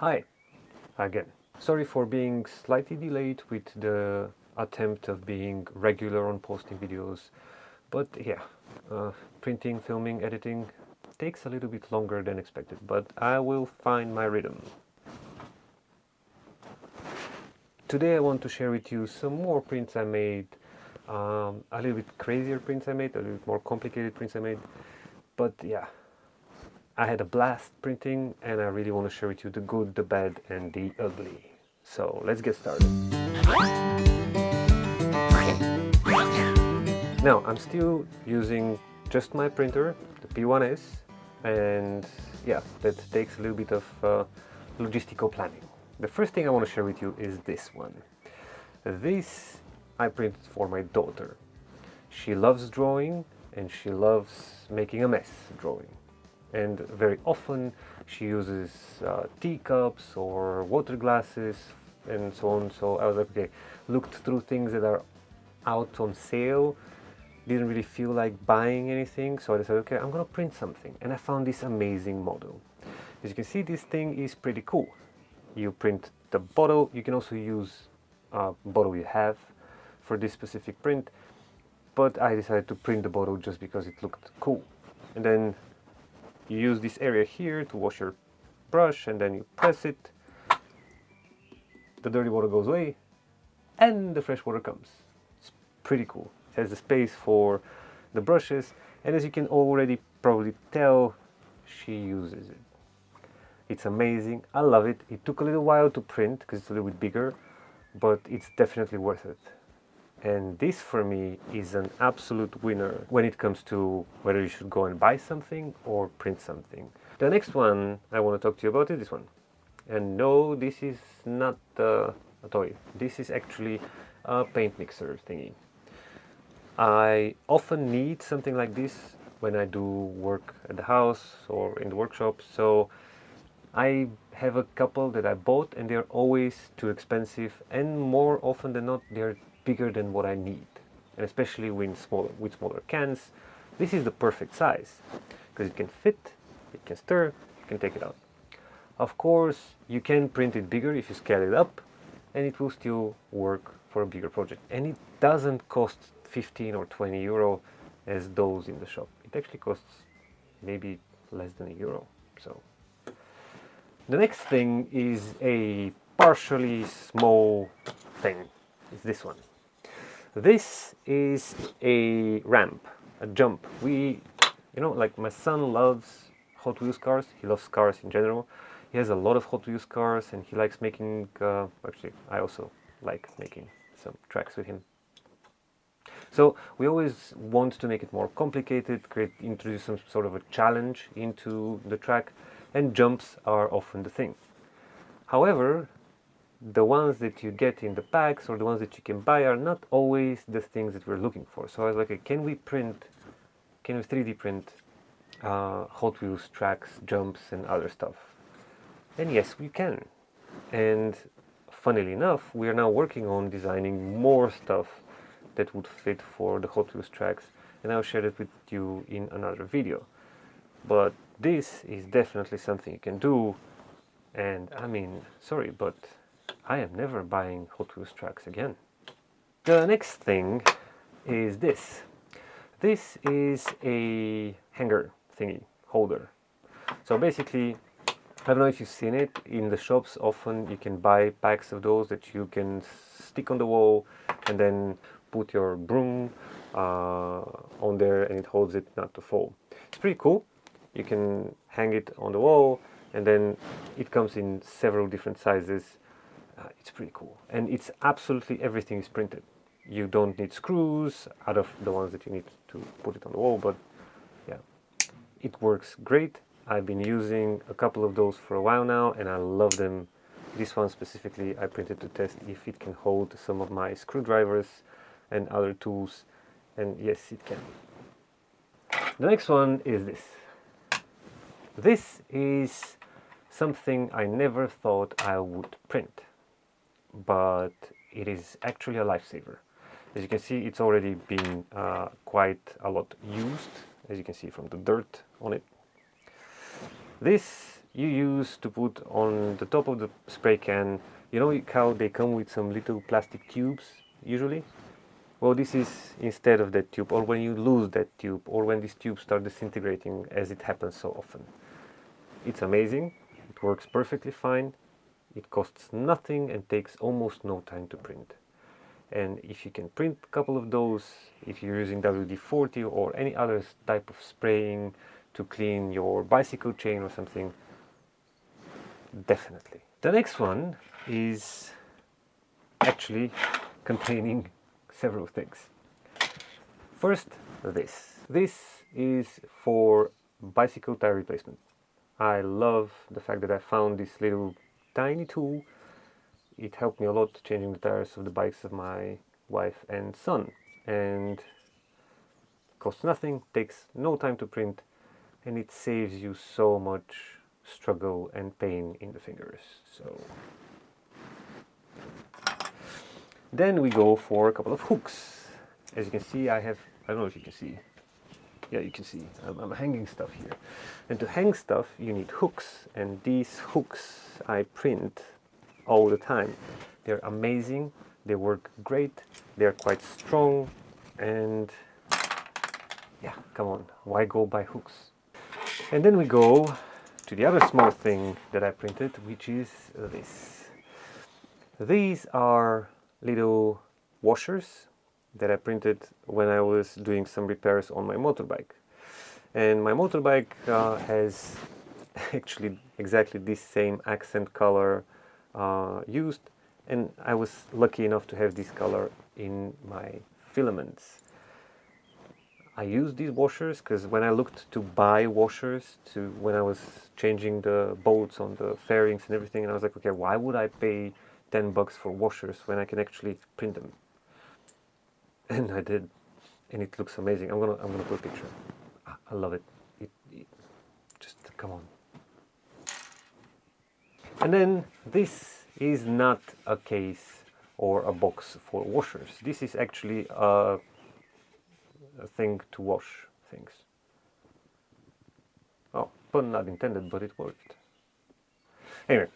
Hi, again. Sorry for being slightly delayed with the attempt of being regular on posting videos, but yeah, printing, filming, editing takes a little bit longer than expected, but I will find my rhythm. Today I want to share with you some more prints I made, a little bit crazier prints I made, a little bit more complicated prints I made, but yeah, I had a blast printing and I really want to share with you the good, the bad and the ugly. So let's get started. Now I'm still using just my printer, the P1S, and yeah, that takes a little bit of logistical planning. The first thing I want to share with you is this one. This I printed for my daughter. She loves drawing and she loves making a mess drawing. And very often she uses teacups or water glasses and so on. So I was like, okay, looked through things that are out on sale, didn't really feel like buying anything, so I decided, okay, I'm gonna print something. And I found this amazing model. As you can see, this thing is pretty cool. You print the bottle, you can also use a bottle you have for this specific print, but I decided to print the bottle just because it looked cool. And then you use this area here to wash your brush, and then you press it, the dirty water goes away, and the fresh water comes. It's pretty cool. It has the space for the brushes, and as you can already probably tell, she uses it. It's amazing. I love it. It took a little while to print because it's a little bit bigger, but it's definitely worth it. And this for me is an absolute winner when it comes to whether you should go and buy something or print something. The next one I want to talk to you about is this one. And no, this is not a toy. This is actually a paint mixer thingy. I often need something like this when I do work at the house or in the workshop. So I have a couple that I bought and they're always too expensive, and more often than not they're bigger than what I need. And especially with smaller cans, this is the perfect size because it can fit, it can stir, you can take it out. Of course, you can print it bigger if you scale it up, and it will still work for a bigger project. And it doesn't cost 15 or 20 euro as those in the shop. It actually costs maybe less than €1. So the next thing is a partially small thing. It's this one. This is a ramp, a jump. Like my son loves Hot Wheels cars. He loves cars in general. He has a lot of Hot Wheels cars and he likes making, actually I also like making some tracks with him. So we always want to make it more complicated, introduce some sort of a challenge into the track, and jumps are often the thing. However, the ones that you get in the packs or the ones that you can buy are not always the things that we're looking for. So I was like, okay, can we 3D print Hot Wheels tracks, jumps and other stuff? And yes, we can. And funnily enough, we are now working on designing more stuff that would fit for the Hot Wheels tracks, and I'll share it with you in another video. But this is definitely something you can do, and I mean, sorry, but I am never buying Hot Wheels tracks again. The next thing is this. This is a hanger thingy, holder. So basically, I don't know if you've seen it, in the shops often you can buy packs of those that you can stick on the wall and then put your broom on there and it holds it not to fall. It's pretty cool. You can hang it on the wall and then it comes in several different sizes. It's pretty cool, and it's absolutely everything is printed. You don't need screws out of the ones that you need to put it on the wall, but yeah, it works great. I've been using a couple of those for a while now and I love them. This one specifically I printed to test if it can hold some of my screwdrivers and other tools, and yes, it can. The next one is this. This is something I never thought I would print, but it is actually a lifesaver. As you can see, it's already been quite a lot used, as you can see from the dirt on it. This you use to put on the top of the spray can. You know how they come with some little plastic tubes usually? Well, this is instead of that tube, or when you lose that tube, or when these tubes start disintegrating, as it happens so often. It's amazing, it works perfectly fine, it costs nothing and takes almost no time to print. And if you can print a couple of those, if you're using WD-40 or any other type of spraying to clean your bicycle chain or something, definitely. The next one is actually containing several things. First, this. This is for bicycle tire replacement. I love the fact that I found this little tiny tool. It helped me a lot changing the tires of the bikes of my wife and son. And costs nothing, takes no time to print, and it saves you so much struggle and pain in the fingers. So then we go for a couple of hooks. As you can see, I don't know if you can see. Yeah, you can see. I'm hanging stuff here. And to hang stuff, you need hooks. And these hooks I print all the time. They're amazing. They work great. They're quite strong. And yeah, come on. Why go buy hooks? And then we go to the other small thing that I printed, which is this. These are little washers that I printed when I was doing some repairs on my motorbike. And my motorbike has actually exactly this same accent color used, and I was lucky enough to have this color in my filaments. I used these washers because when I looked to buy washers when I was changing the bolts on the fairings and everything, and I was like, okay, why would I pay $10 for washers when I can actually print them? And I did, and it looks amazing. I'm gonna put a picture. I love it. It just come on. And then this is not a case or a box for washers. This is actually a thing to wash things. Oh, pun not intended, but it worked. Anyway,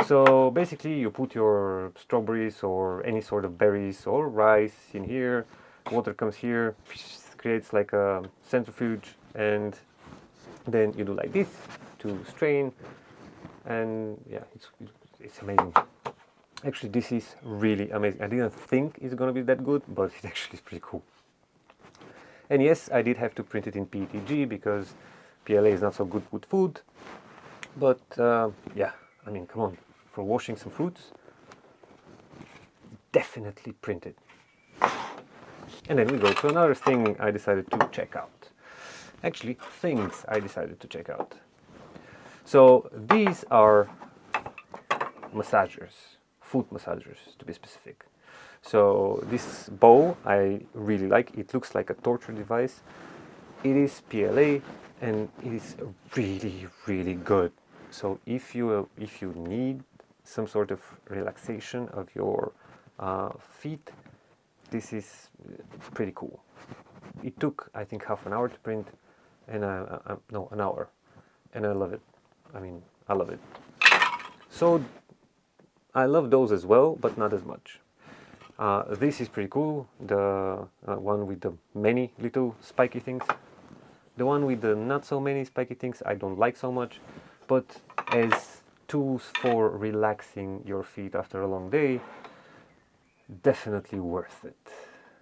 so basically you put your strawberries or any sort of berries or rice in here, water comes here, creates like a centrifuge, and then you do like this to strain, and yeah, it's amazing. Actually, this is really amazing. I didn't think it's gonna be that good, but it actually is pretty cool. And yes, I did have to print it in PETG because PLA is not so good with food, but yeah, I mean, come on, for washing some fruits, definitely print it. And then we go to another thing I decided to check out. Actually, things I decided to check out. So these are massagers, foot massagers to be specific. So this bow I really like. It looks like a torture device. It is PLA and it is really, really good. So if you need some sort of relaxation of your feet, this is pretty cool. It took, I think, half an hour to print, and no, an hour, and I love it. I mean, I love it. So I love those as well, but not as much. This is pretty cool, the one with the many little spiky things. The one with the not so many spiky things I don't like so much, but as tools for relaxing your feet after a long day, definitely worth it.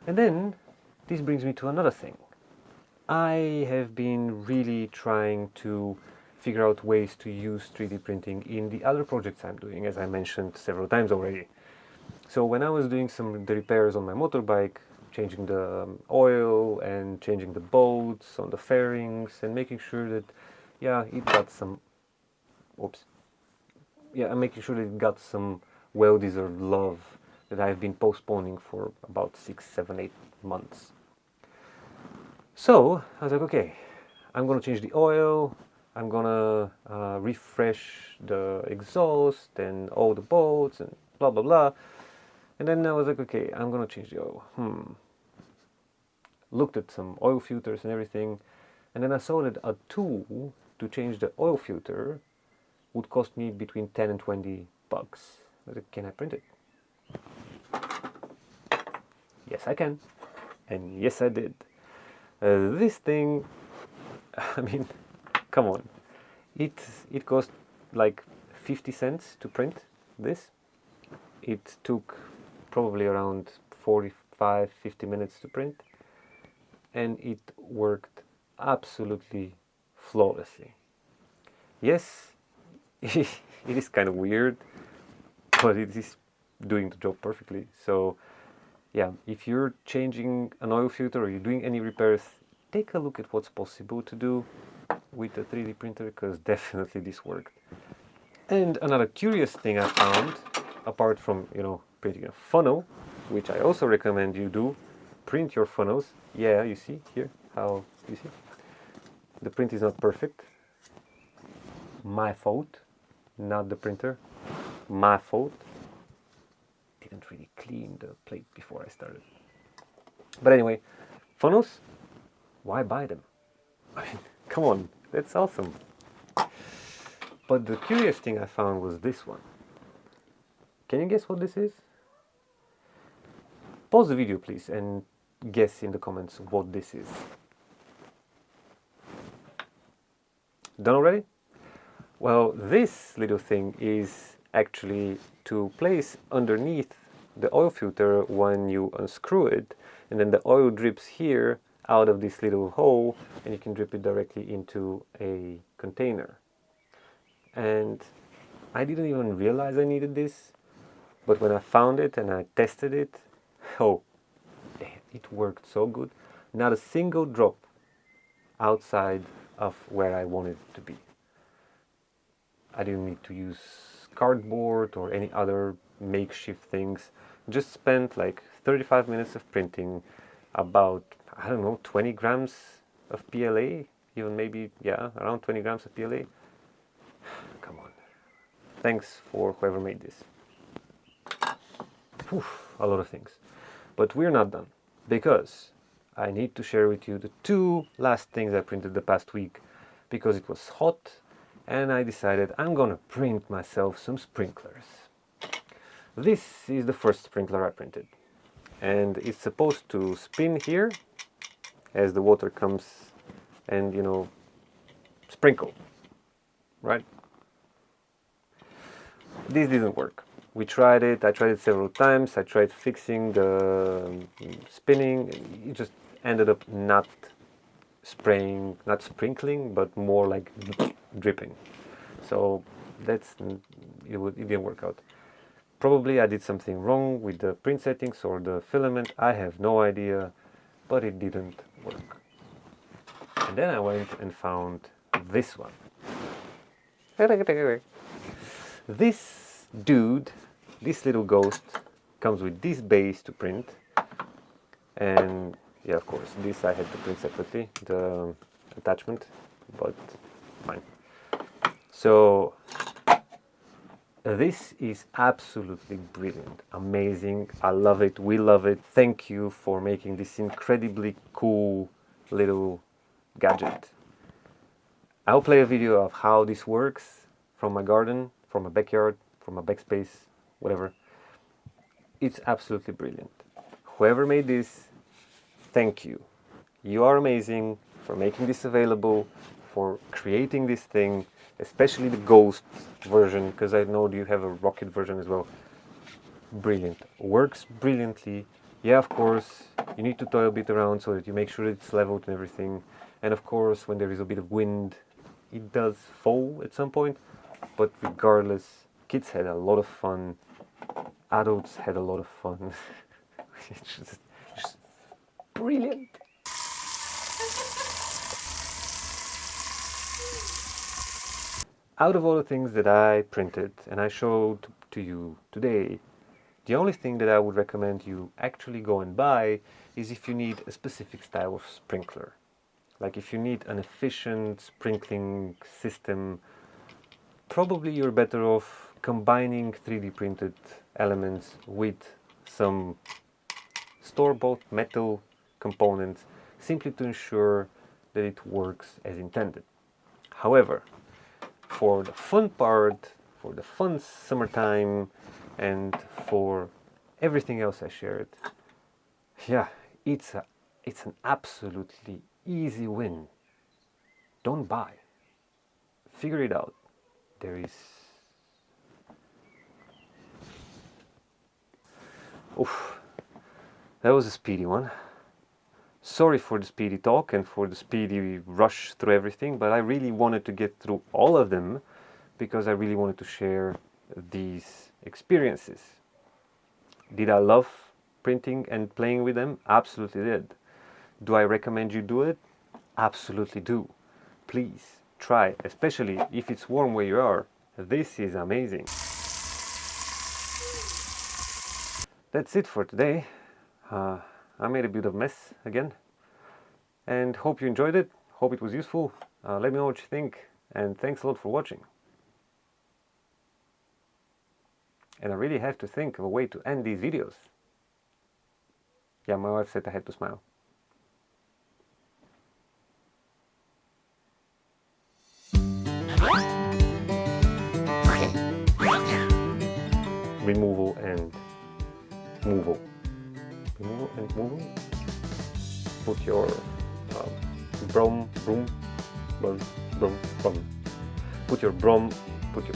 And then this brings me to another thing. I have been really trying to figure out ways to use 3D printing in the other projects I'm doing, as I mentioned several times already. So when I was doing the repairs on my motorbike, changing the oil and changing the bolts on the fairings and making sure that, yeah, it got some, I'm making sure that it got some well-deserved love that I've been postponing for about 6, 7, 8 months. So I was like, okay, I'm gonna change the oil, I'm gonna refresh the exhaust and all the bolts and blah blah blah. And then I was like, okay, I'm gonna change the oil. Looked at some oil filters and everything, and then I saw that a tool to change the oil filter would cost me between 10 and 20 bucks. Can I print it? Yes, I can. And yes, I did. This thing, I mean, come on. It cost like 50 cents to print this. It took probably around 45-50 minutes to print, and it worked absolutely flawlessly. Yes, it is kind of weird, but it is doing the job perfectly. So yeah, if you're changing an oil filter or you're doing any repairs, take a look at what's possible to do with a 3D printer, because definitely this worked. And another curious thing I found, apart from, you know, printing a funnel, which I also recommend you do, print your funnels. Yeah, you see here how, you see? The print is not perfect. My fault, not the printer. My fault. Didn't really clean the plate before I started. But anyway, funnels, why buy them? I mean, come on, that's awesome. But the curious thing I found was this one. Can you guess what this is? Pause the video, please, and guess in the comments what this is. Done already? Well, this little thing is actually to place underneath the oil filter when you unscrew it, and then the oil drips here out of this little hole, and you can drip it directly into a container. And I didn't even realize I needed this, but when I found it and I tested it, oh, it worked so good. Not a single drop outside of where I wanted it to be. I didn't need to use cardboard or any other makeshift things. Just spent like 35 minutes of printing about, I don't know, 20 grams of PLA, even maybe, yeah, around 20 grams of PLA. Come on. Thanks for whoever made this. Whew, a lot of things. But we're not done, because I need to share with you the two last things I printed the past week, because it was hot and I decided I'm gonna print myself some sprinklers. This is the first sprinkler I printed, and it's supposed to spin here as the water comes and, you know, sprinkle, right? This didn't work. We tried it, I tried it several times, I tried fixing the spinning, it just ended up not spraying, not sprinkling, but more like dripping. So it didn't work out. Probably I did something wrong with the print settings or the filament, I have no idea, but it didn't work. And then I went and found this one. This dude, this little ghost, comes with this base to print, and yeah, of course, this I had to print separately, the attachment, but fine. So this is absolutely brilliant, amazing, I love it, we love it. Thank you for making this incredibly cool little gadget. I'll play a video of how this works from my garden, from my backyard, from my backspace, whatever. It's absolutely brilliant. Whoever made this, thank you. You are amazing for making this available, for creating this thing, especially the Ghost version, because I know you have a Rocket version as well. Brilliant. Works brilliantly. Yeah, of course, you need to toy a bit around so that you make sure it's leveled and everything. And of course, when there is a bit of wind, it does fall at some point. But regardless, kids had a lot of fun. Adults had a lot of fun. It's just brilliant. Out of all the things that I printed and I showed to you today, the only thing that I would recommend you actually go and buy is if you need a specific style of sprinkler. Like if you need an efficient sprinkling system, probably you're better off combining 3D printed elements with some store-bought metal components, simply to ensure that it works as intended. However, for the fun part, for the fun summertime, and for everything else I shared. Yeah, it's an absolutely easy win. Don't buy. Figure it out. There is... Oof, that was a speedy one. Sorry for the speedy talk and for the speedy rush through everything, but I really wanted to get through all of them because I really wanted to share these experiences. Did I love printing and playing with them? Absolutely did. Do I recommend you do it? Absolutely do. Please try, especially if it's warm where you are. This is amazing. That's it for today. I made a bit of mess again, and hope you enjoyed it. Hope it was useful. Let me know what you think, and thanks a lot for watching. And I really have to think of a way to end these videos. Yeah, my wife said I had to smile. Removal and moval. Removal and moval. Put your broom. Put your broom. Put your...